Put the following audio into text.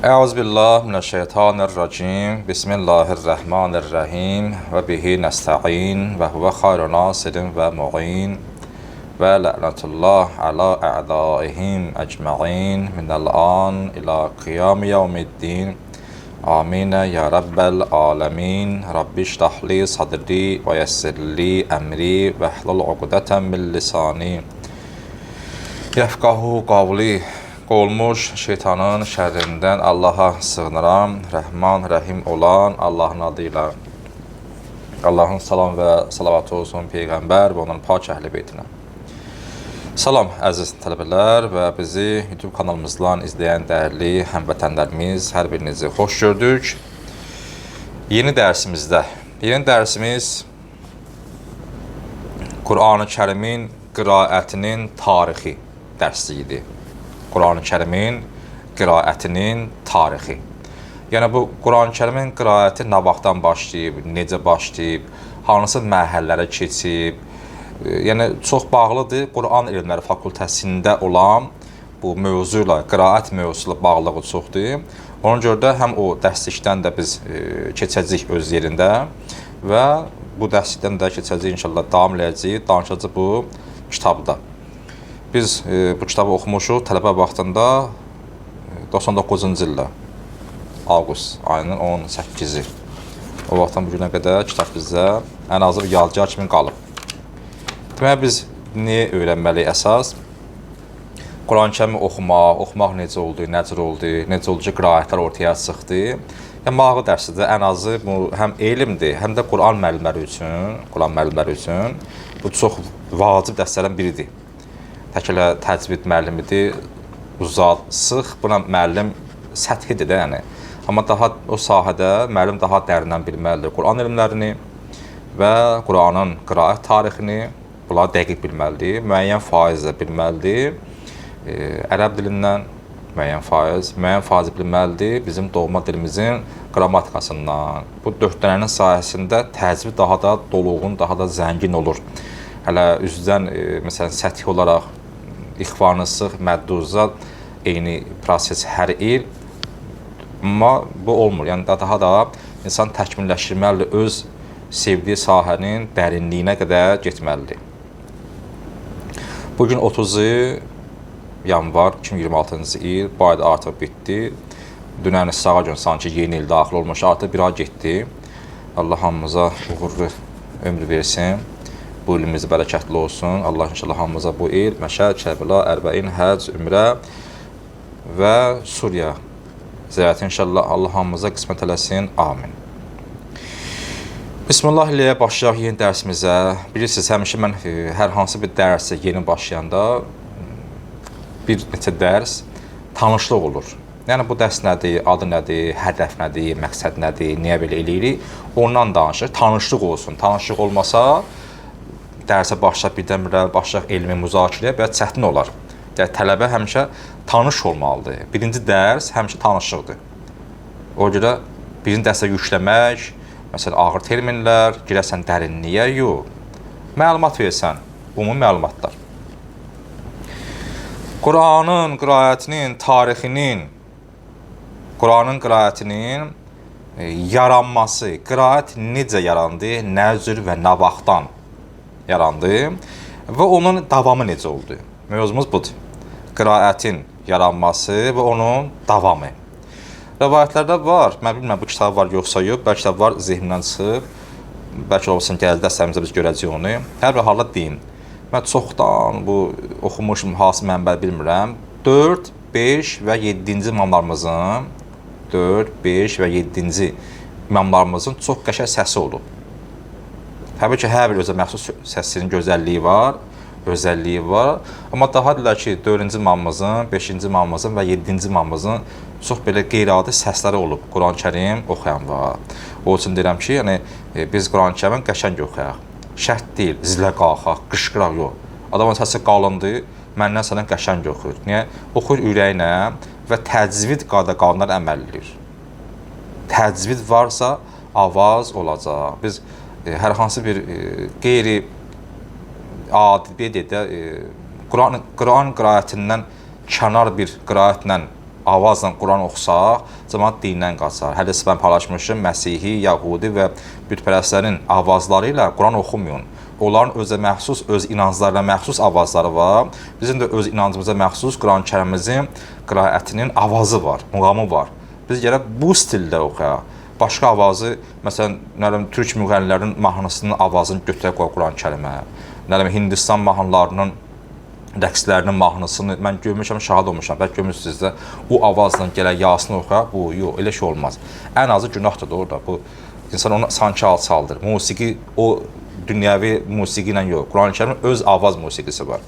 Euzubillahimineşşeytanirracim. Bismillahirrahmanirrahim. Ve bihi nesta'in ve huve hayru nasirin ve mu'in. Ve la'netullah ala a'daihim ecma'in minel an ila kıyam yevmiddin. Amine ya Rabbel alemin. Rabbi şrahli sadri ve yessirli emri ve hlul uqdeten min lisani yefqahu qavli. Qolmuş şeytanın şərrindən Allaha sığınıram. Rəhman, rəhim olan Allahın adıyla. Allahın salam və salavatı olsun Peyğəmbər və onun pak əhli beytinə. Salam əziz tələbələr və bizi YouTube kanalımızdan izləyən dəyərli həmvətənlərimiz, hər birinizi xoş gördük. Yeni dərsimiz Quran-ı Kərimin qiraətinin tarixi dərsidir. Quran-ı Kərimin qiraətinin tarixi. Yəni bu Quran-ı Kərimin qiraəti nə vaxtdan başlayıb, necə başlayıb, hansı mərhələlərə keçib. Yəni çox bağlıdır. Quran elmləri fakültəsində olan bu mövzuyla, qiraət mövzusuyla bağlılığı çoxdur. Ona görə də həm o dərslikdən də biz keçəcəyik öz yerində və bu dərslikdən də keçəcəyik inşallah davam edəcəyik, danışacağıq bu kitabda. Biz bu kitabı oxumuşuq tələbə vaxtında 99-cu ildə, avqust ayının 18-i. O vaxtdan bu günə qədər kitab bizdə ən azı bir yadigar kimi qalıb. Demək, biz niyə öyrənməliyik əsas? Quran-ı Kərimi oxumaq necə oldu, necə oldu ki, qiraətlər ortaya çıxdı. Yəni, maraqlı dərsidir, ən azı bu həm elmdir, həm də Quran müəllimləri üçün bu çox vacib dərslərdən biridir. Təkələ təcvid müəllimidir, uzaq, sıx, buna müəllim səthidir də, yəni. Amma daha o sahədə müəllim daha dərindən bilməlidir Quran elmlərini və Quranın qiraət tarixini, bunları dəqiq bilməlidir, müəyyən faizlə bilməlidir, ərəb dilindən müəyyən faiz bilməlidir, bizim doğma dilimizin qrammatikasından. Bu 4 dənənin sayəsində təcvid daha da doluğun, daha da zəngin olur. Hələ üzdən, məsələn, səthi olaraq İxvanı sıx, mədduzat, eyni proses hər il. Amma bu olmur. Yəni, daha da insan təkmilləşdirməlidir, öz sevdiyi sahənin dərinliyinə qədər getməlidir. Bugün 30 yanvar 2026-cı il, bu ayda artıq bitdi. Dünəni sağa gün sanki yeni il daxil olmuş, artıq bir ay getdi. Allah hamımıza uğurlu ömrü versin. Bu ilimiz bərəkətli olsun. Allah inşallah hamımıza bu il Məşəd, Kərbəla, Ərbəin, Həcc, Ümrə və Suriya ziyarəti inşallah Allah hamımıza qismət eləsin. Amin. Bismillah ilə başlayaq yeni dərsimizə. Bilirsiniz, həmişə mən hər hansı bir dərsə yeni başlayanda bir neçə dərs tanışlıq olur. Yəni, bu dərs nədir, adı nədir, hədəf nədir, məqsəd nədir, niyə belə eləyirik? Ondan danışır, tanışlıq olsun. Tanışlıq olmasa, dərsə başlayaq birdən-birə elmi müzakirəyə biraz çətin olar. Yəni, tələbə həmişə tanış olmalıdır. Birinci dərs həmişə tanışlıqdır. O görə birinci dərsə yükləmək, məsələn, ağır terminlər, girəsən dərinliyə, yox. Məlumat versən, ümumi məlumatlar. Quranın qiraətinin tarixinin, Quranın qiraətinin yaranması, qiraət necə yarandı, nə cür və nə vaxtdan yarandı və onun davamı necə oldu? Mövzumuz budur. Qiraətin yaranması və onun davamı. Rəvayətlərdə var, mən bilmirəm bu kitab var yoxsa yox, bəlkə də var zehnimdən çıxıb, bəlkə olsun gəldi dəstəmizdə biz görəcəyik onu. Hər bir halda deyim, mən çoxdan bu oxumuşum, hansı mənbə bilmirəm, 4, 5 və 7-ci imamlarımızın çox qəşəng səsi olub. Təbii ki, hər bir özə məxsus səsinin gözəlliyi var, amma daha deyilər ki, 4-cü imamımızın, 5-ci imamımızın və 7-ci imamımızın çox belə qeyri-adi səsləri olub. Quran-ı Kərim oxuyan var. O üçün deyirəm ki, yəni, biz Quran-ı Kərimin qəşəng oxuyaq. Şərt deyil, zilə qalxaq, qışqıraq, yox. Adamın səsi qalındır, məndən sənə qəşəng oxuyur. Niyə? Oxuyur ürəyinə və təcvid qayda-qanunlar əməl edir. Təcvid varsa, avaz olacaq. Biz hər hansı bir qeyri-adi, Quran qiraətindən kənar bir qiraətlə avazla Quran oxusaq, cəmaət dindən qaçar. Hədis mən paylaşmışım, Məsihi, Yəhudi və bütpərəstlərin avazları ilə Quran oxumayın. Onların özə məxsus, öz inanclarına məxsus avazları var. Bizim də öz inancımıza məxsus Quran-Kərimimizin qiraətinin avazı var, muğamı var. Biz gərək bu stildə oxuyaq. Başqa avazı, məsələn, nə bilim, türk müğənnilərinin mahnısının avazını götürək qoy Quran-Kərimə. Nə bilim, Hindistan mahnılarının rəqslərinin mahnısını mən görmüşəm, şahid olmuşam. Bəlkə görmürsünüz də o avazla gələk Yasin oxuyaq. Bu yox, elə şey olmaz. Ən azı günahdır da orada. Bu insan onu sanki alçaldır. Musiqi o dünyəvi musiqi ilə yox. Quran-Kərimin öz avaz musiqisi var.